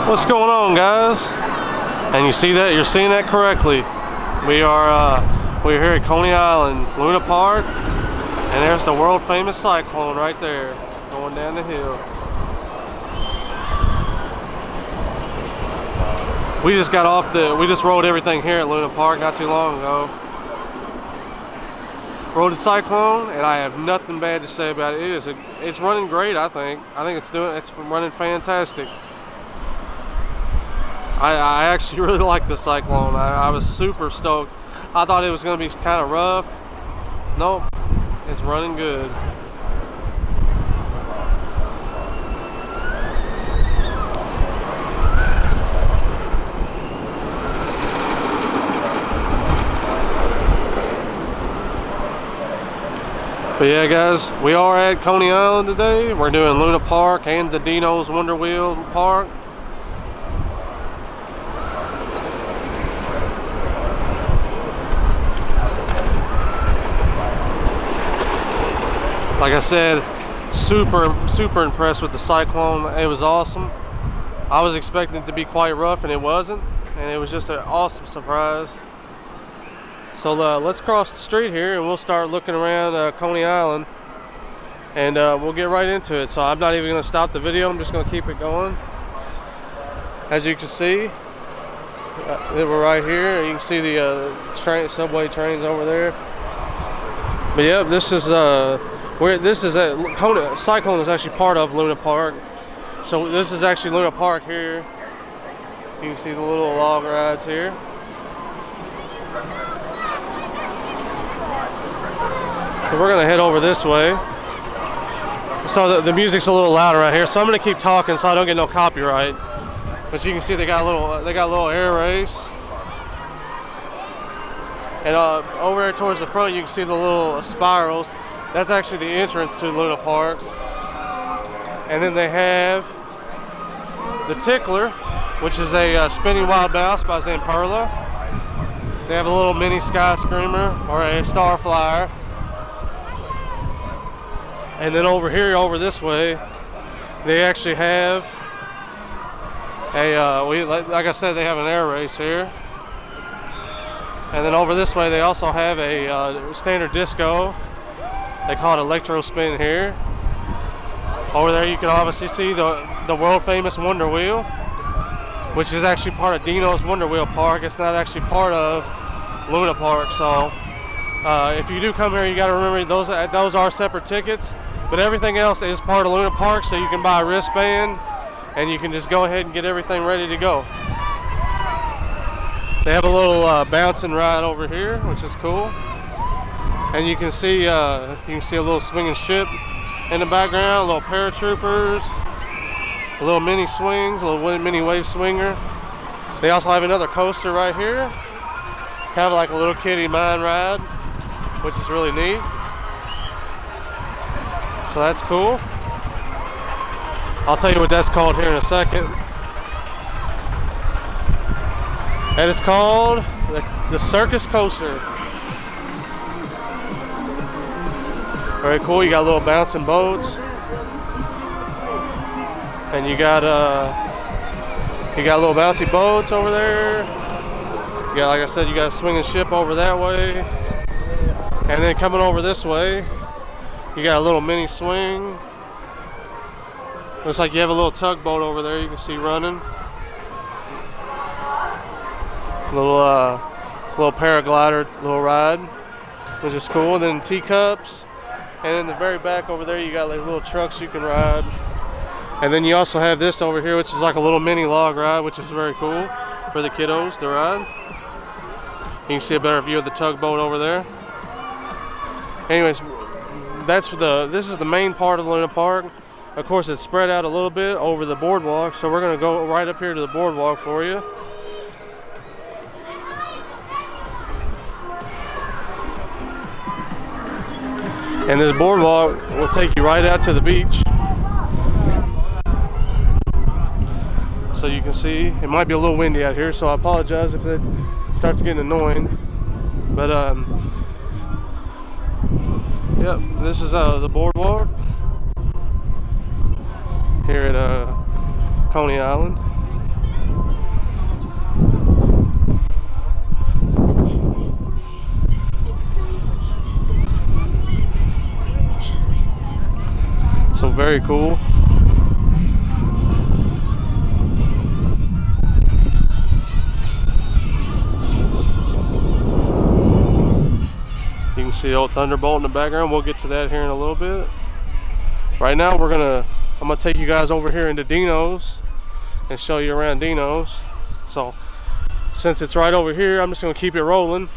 What's going on, guys? And you see that? You're seeing that correctly. We're here at Coney Island, Luna Park, and there's the world famous cyclone right there, going down the hill. We just got off we just rode everything here at Luna Park not too long ago. Rode the cyclone, and I have nothing bad to say about it. It's running great. I think it's running fantastic. I actually really like the cyclone. I was super stoked. I thought it was going to be kind of rough. Nope, it's running good. But yeah, guys, we are at Coney Island today. We're doing Luna Park and the Dino's Wonder Wheel Park. Like I said, super impressed with the cyclone. It was awesome. I was expecting it to be quite rough, and it wasn't. And it was just an awesome surprise. So let's cross the street here, and we'll start looking around Coney Island, and we'll get right into it. So I'm not even going to stop the video. I'm just going to keep it going. As you can see, we're right here. You can see the subway trains over there. But yeah, this is Coney Cyclone is actually part of Luna Park. So this is actually Luna Park here. You can see the little log rides here. So we're gonna head over this way. So the music's a little louder right here, so I'm gonna keep talking so I don't get no copyright. But you can see they got a little air race. And over there towards the front, you can see the little spirals. That's actually the entrance to Luna Park. And then they have the Tickler, which is a spinning wild mouse by Zamperla. They have a little mini sky screamer or a star flyer. And then over here, over this way, they actually have like I said, they have an air race here. And then over this way, they also have a standard disco. They call it electro spin here. Over there, you can obviously see the world famous Wonder Wheel, which is actually part of Dino's Wonder Wheel Park. It's not actually part of Luna Park. So if you do come here, you got to remember those are separate tickets. But everything else is part of Luna Park, so you can buy a wristband and you can just go ahead and get everything ready to go. They have a little bouncing ride over here, which is cool. And you can see a little swinging ship in the background, little paratroopers, a little mini swings, a little mini wave swinger. They also have another coaster right here, kind of like a little kiddie mine ride, which is really neat. So that's cool. I'll tell you what that's called here in a second. And it's called the Circus Coaster. Very cool. You got little bouncing boats, and you got little bouncy boats over there. You got, like I said, you got a swinging ship over that way, and then coming over this way, you got a little mini swing. Looks like you have a little tugboat over there you can see running. Little paraglider, little ride, which is cool. And then teacups. And in the very back over there, you got like little trucks you can ride. And then you also have this over here, which is like a little mini log ride, which is very cool for the kiddos to ride. You can see a better view of the tugboat over there. Anyways, this is the main part of Luna Park. Of course, it's spread out a little bit over the boardwalk, so we're going to go right up here to the boardwalk for you. And this boardwalk will take you right out to the beach. So you can see, it might be a little windy out here, so I apologize if that starts getting annoying. But yep, this is the boardwalk here at Coney Island. So very cool. You can see old Thunderbolt in the background. We'll get to that here in a little bit. Right now I'm gonna take you guys over here into Dino's and show you around Dino's. So since it's right over here, I'm just gonna keep it rolling,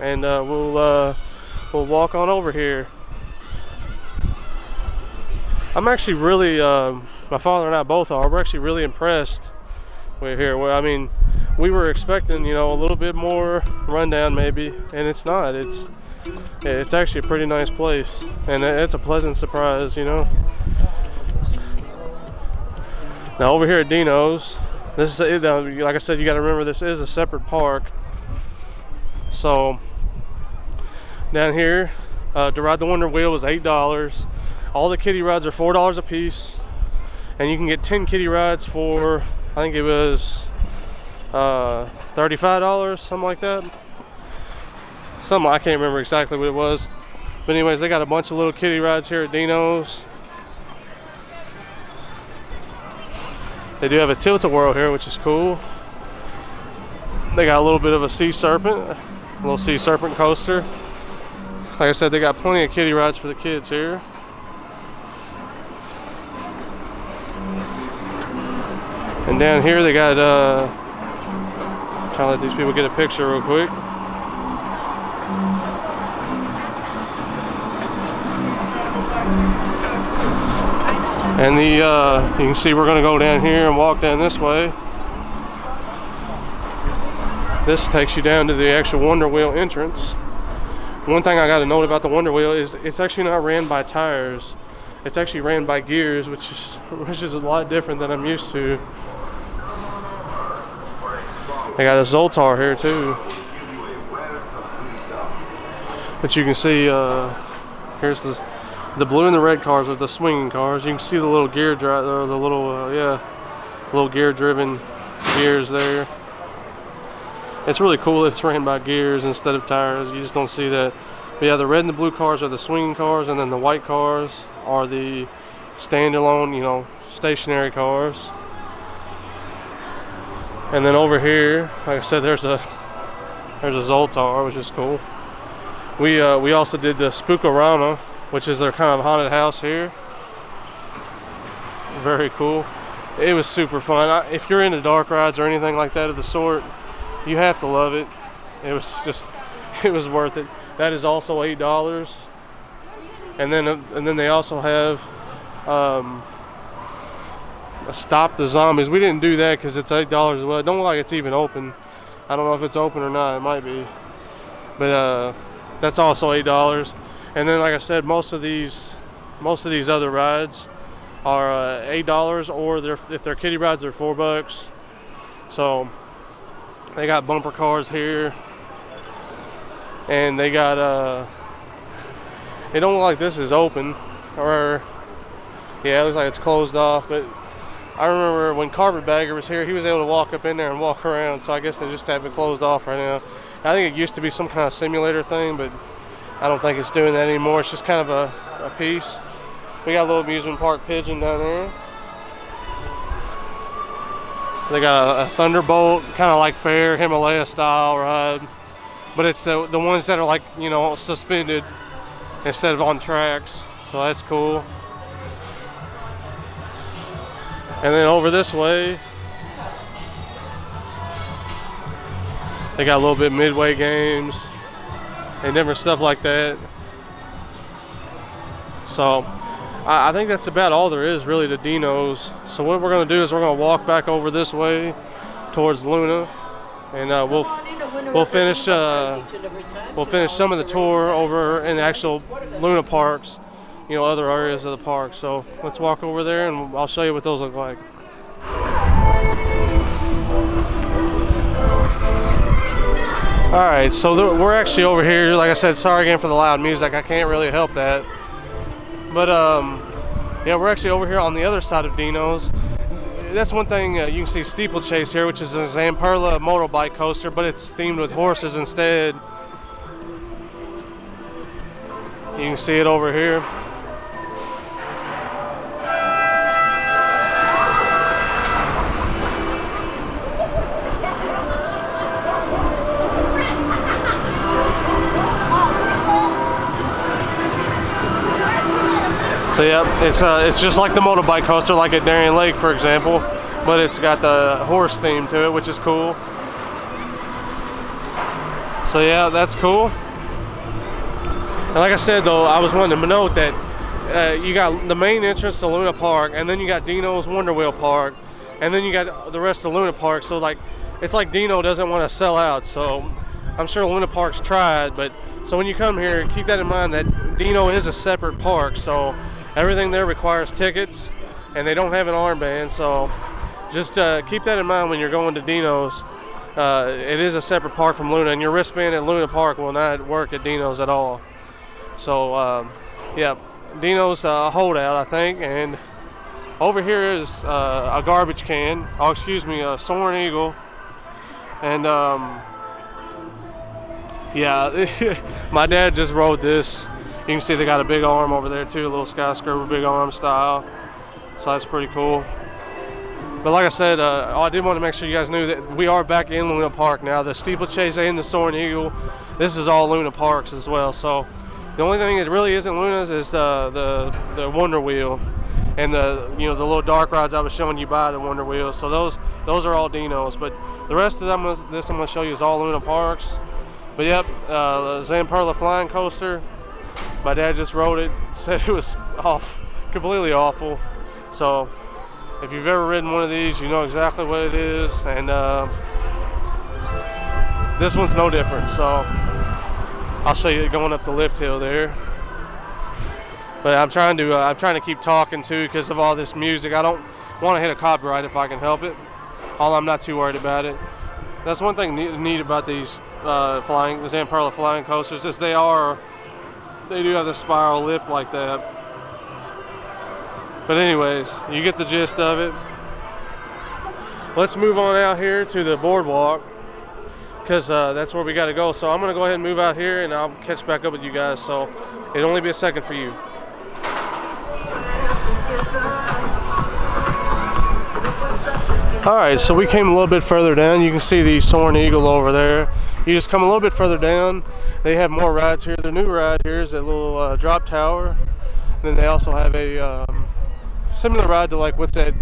and we'll walk on over here. I'm actually really, my father and I both are. We're actually really impressed with here. Well, I mean, we were expecting, you know, a little bit more rundown maybe, and it's not. It's actually a pretty nice place, and it's a pleasant surprise, you know. Now over here at Dino's, this is, like I said, you got to remember this is a separate park. So down here, to ride the Wonder Wheel was $8. All the kiddie rides are $4 a piece, and you can get 10 kiddie rides for, I think it was $35, something like that. I can't remember exactly what it was, but anyways, they got a bunch of little kiddie rides here at Dino's. They do have a tilt-a-whirl here, which is cool. They got a little bit of a sea serpent, a little sea serpent coaster. Like I said, they got plenty of kiddie rides for the kids here. And down here they got, trying to let these people get a picture real quick. And you can see we're going to go down here and walk down this way. This takes you down to the actual Wonder Wheel entrance. One thing I got to note about the Wonder Wheel is it's actually not ran by tires. It's actually ran by gears, which is a lot different than I'm used to. They got a Zoltar here too. But you can see here's the blue and the red cars are the swinging cars. You can see the little gear drive, or the little little gear driven gears there. It's really cool that it's ran by gears instead of tires. You just don't see that. But yeah, the red and the blue cars are the swinging cars, and then the white cars are the standalone, you know, stationary cars. And then over here, like I said, there's a Zoltar, which is cool. We also did the Spookorama, which is their kind of haunted house here. Very cool. It was super fun. If you're into dark rides or anything like that of the sort, you have to love it. It was worth it. That is also $8. And then they also have a Stop the Zombies. We didn't do that because it's $8 as well. It don't look like it's even open. I don't know if it's open or not. It might be. But that's also $8. And then, like I said, most of these other rides are $8, or if they're kiddie rides, they're $4. So they got bumper cars here, and they got it don't look like this is open, or yeah, it looks like it's closed off. But I remember when Carpetbagger was here, he was able to walk up in there and walk around. So I guess they just have it closed off right now. I think it used to be some kind of simulator thing, but I don't think it's doing that anymore. It's just kind of a piece. We got a little amusement park pigeon down there. They got a Thunderbolt, kind of like fair Himalaya style ride, but it's the ones that are like, you know, suspended instead of on tracks. So that's cool. And then over this way, they got a little bit Midway games and different stuff like that. So I think that's about all there is really to Dino's. So what we're going to do is we're going to walk back over this way towards Luna, and we'll finish some of the tour over in the actual Luna parks, you know, other areas of the park. So let's walk over there and I'll show you what those look like. Alright, so we're actually over here. Like I said, sorry again for the loud music. I can't really help that. But yeah, we're actually over here on the other side of Dino's. That's one thing, you can see Steeplechase here, which is a Zamperla motorbike coaster, but it's themed with horses instead. You can see it over here. So yeah, it's just like the motorbike coaster, like at Darien Lake, for example, but it's got the horse theme to it, which is cool. So yeah, that's cool. And like I said though, I was wanting to note that you got the main entrance to Luna Park, and then you got Dino's Wonder Wheel Park, and then you got the rest of Luna Park. So like, it's like Dino doesn't want to sell out. So I'm sure Luna Park's tried, but so when you come here, keep that in mind that Dino is a separate park. So everything there requires tickets, and they don't have an armband. So just keep that in mind when you're going to Dino's. It is a separate park from Luna, and your wristband at Luna Park will not work at Dino's at all. So yeah, Dino's a holdout, I think. And over here is a garbage can. Oh, excuse me, a Soaring Eagle. And yeah, my dad just rode this. You can see they got a big arm over there too, a little skyscraper big arm style. So that's pretty cool. But like I said, I did want to make sure you guys knew that we are back in Luna Park now. The Steeplechase and the Soaring Eagle, this is all Luna Parks as well. So the only thing that really isn't Luna's is the Wonder Wheel and the the little dark rides I was showing you by the Wonder Wheel. So those are all Dino's. But the rest of them, this I'm going to show you is all Luna Parks. But yep, Zamperla flying coaster. My dad just rode it, said it was completely awful. So if you've ever ridden one of these, you know exactly what it is, and this one's no different. So I'll show you it going up the lift hill there. But I'm trying to keep talking too because of all this music. I don't want to hit a copyright if I can help it. I'm not too worried about it. That's one thing neat about these Zamperla flying coasters is they do have the spiral lift like that. But anyways, you get the gist of it. Let's move on out here to the boardwalk because that's where we got to go. So I'm going to go ahead and move out here, and I'll catch back up with you guys. So it'll only be a second for you. Alright, so we came a little bit further down. You can see the Soaring Eagle over there. You just come a little bit further down. They have more rides here. The new ride here is a little drop tower. And then they also have a similar ride to like what's at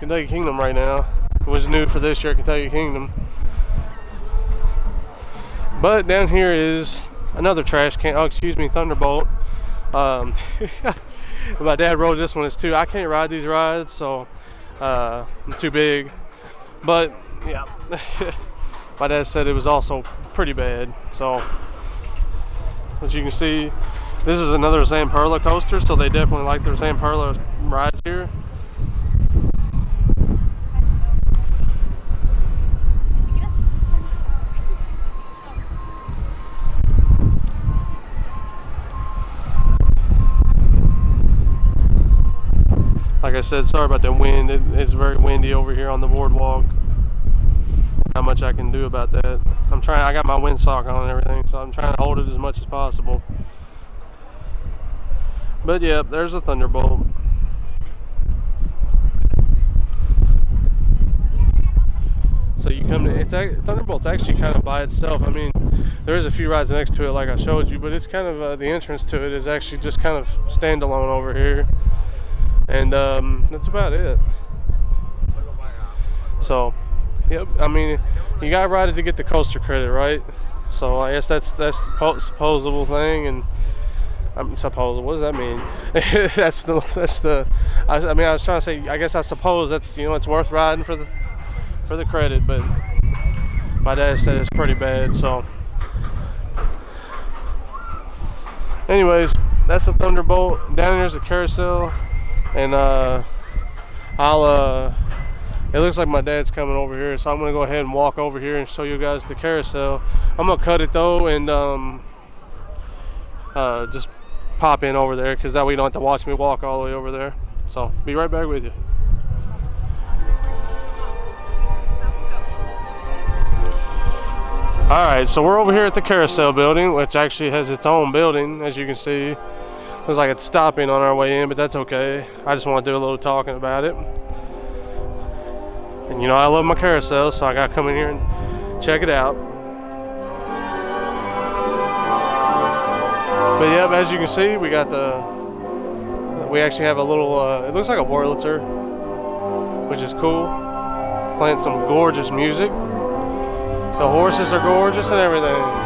Kentucky Kingdom right now. It was new for this year at Kentucky Kingdom. But down here is another trash can. Oh, excuse me, Thunderbolt. My dad rode this one too. I can't ride these rides, so I'm too big. But yeah, my dad said it was also pretty bad. So as you can see, this is another Zamperla coaster, so they definitely like their Zamperla rides here. Like I said, sorry about the wind. It's very windy over here on the boardwalk. Not much I can do about that. I got my windsock on and everything, so I'm trying to hold it as much as possible. But yeah, there's a Thunderbolt. So you come to Thunderbolt's actually kind of by itself. I mean, there is a few rides next to it, like I showed you, but it's kind of the entrance to it is actually just kind of standalone over here, and that's about it. So, yep. I mean, you gotta ride it to get the coaster credit, right? So I guess that's the supposable thing, and suppose, what does that mean? I mean, I was trying to say, I guess I suppose that's, it's worth riding for the credit, but my dad said it's pretty bad. So anyways, that's the Thunderbolt. Down there's a Carousel, and it looks like my dad's coming over here, so I'm gonna go ahead and walk over here and show you guys the Carousel. I'm gonna cut it though, and just pop in over there, because that way you don't have to watch me walk all the way over there. So be right back with you. Alright, so we're over here at the Carousel building, which actually has its own building, as you can see. Looks like it's stopping on our way in, but that's okay. I just want to do a little talking about it. And I love my Carousel, so I got to come in here and check it out. But yep, as you can see, we got the we actually have a little, it looks like a Wurlitzer, which is cool. Playing some gorgeous music. The horses are gorgeous and everything.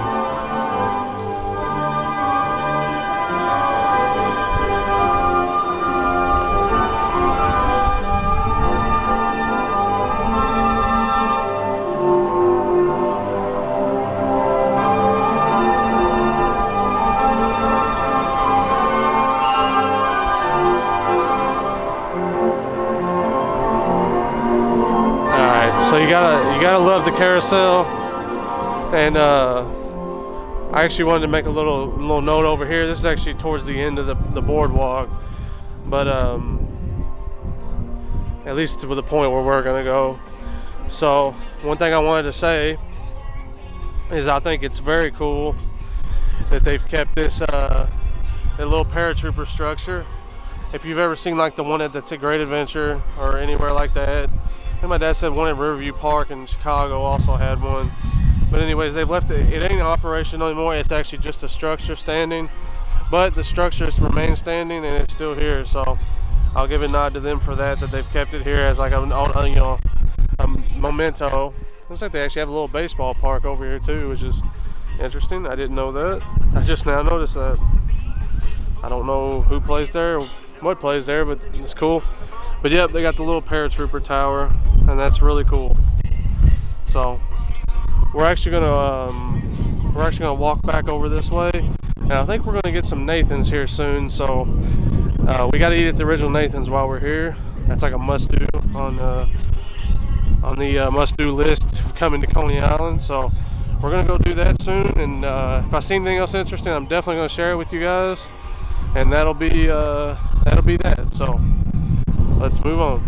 So you gotta love the carousel, and I actually wanted to make a little note over here. This is actually towards the end of the boardwalk, but at least to the point where we're gonna go. So one thing I wanted to say is I think it's very cool that they've kept this that little paratrooper structure. If you've ever seen like the one that's at Great Adventure or anywhere like that. I think my dad said one at Riverview Park in Chicago also had one. But anyways, they've left it. It ain't operational anymore. It's actually just a structure standing. But the structure has remained standing and it's still here. So I'll give a nod to them for that they've kept it here as like a memento. Looks like they actually have a little baseball park over here too, which is interesting. I didn't know that. I just now noticed that. I don't know who plays there or what plays there, but it's cool. But yep, they got the little paratrooper tower, and that's really cool. So we're actually gonna walk back over this way, and I think we're gonna get some Nathan's here soon. So we got to eat at the original Nathan's while we're here. That's like a must-do on the must-do list coming to Coney Island. So we're gonna go do that soon, and if I see anything else interesting, I'm definitely gonna share it with you guys, and that'll be that. So let's move on.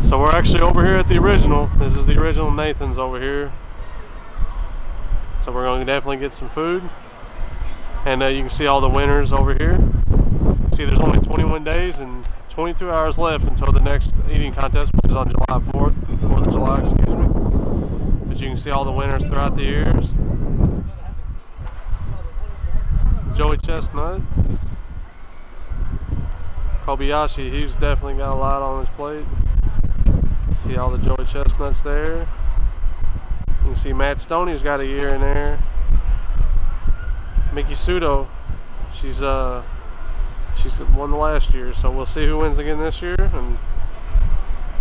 So we're actually over here at the original. This is the original Nathan's over here. So we're going to definitely get some food. And you can see all the winners over here. See, there's only 21 days and 22 hours left until the next eating contest, which is on July 4th. 4th of July, excuse me. But you can see all the winners throughout the years. Joey Chestnut, Kobayashi, he's definitely got a lot on his plate. See all the Joey Chestnuts there. You can see Matt Stoney's got a year in there. Mickey Sudo, she's won the last year, so we'll see who wins again this year.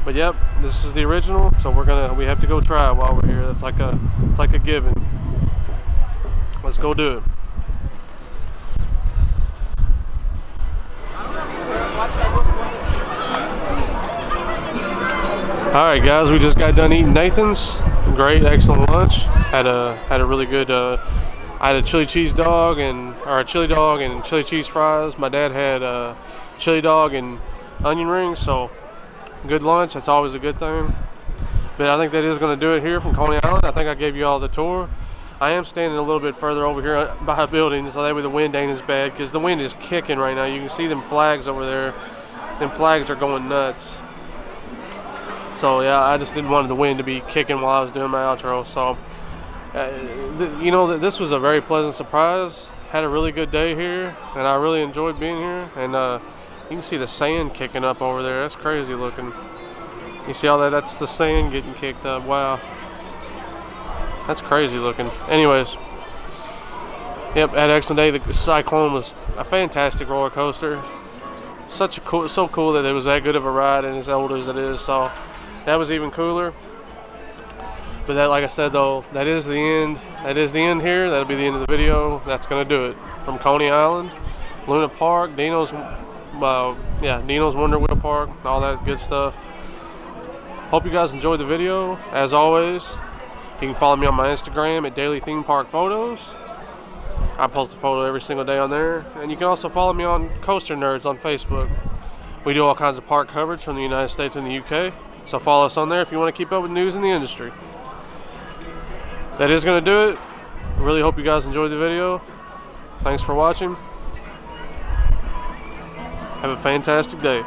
But yep, this is the original, so we have to go try it while we're here. It's like a given. Let's go do it. Alright guys, we just got done eating Nathan's. Great, excellent lunch. Had a really good I had a chili cheese dog and chili cheese fries. My dad had a chili dog and onion rings, so good lunch. That's always a good thing. But I think that is going to do it here from Coney Island. I think I gave you all the tour. I am standing a little bit further over here by a building, so that way the wind ain't as bad, because the wind is kicking right now. You can see them flags over there. Them flags are going nuts. So yeah, I just didn't want the wind to be kicking while I was doing my outro. So this was a very pleasant surprise. Had a really good day here, and I really enjoyed being here. And you can see the sand kicking up over there. That's crazy looking. You see all that? That's the sand getting kicked up. Wow, that's crazy looking. Anyways, yep, had an excellent day. The Cyclone was a fantastic roller coaster. So cool that it was that good of a ride, and as old as it is. So that was even cooler. But that, like I said though, that is the end. That is the end here. That'll be the end of the video. That's gonna do it from Coney Island, Luna Park, Dino's Wonder Wheel Park, all that good stuff. Hope you guys enjoyed the video. As always, you can follow me on my Instagram at Daily Theme Park Photos. I post a photo every single day on there. And you can also follow me on Coaster Nerds on Facebook. We do all kinds of park coverage from the United States and the UK. So follow us on there if you want to keep up with news in the industry. That is going to do it. I really hope you guys enjoyed the video. Thanks for watching. Have a fantastic day.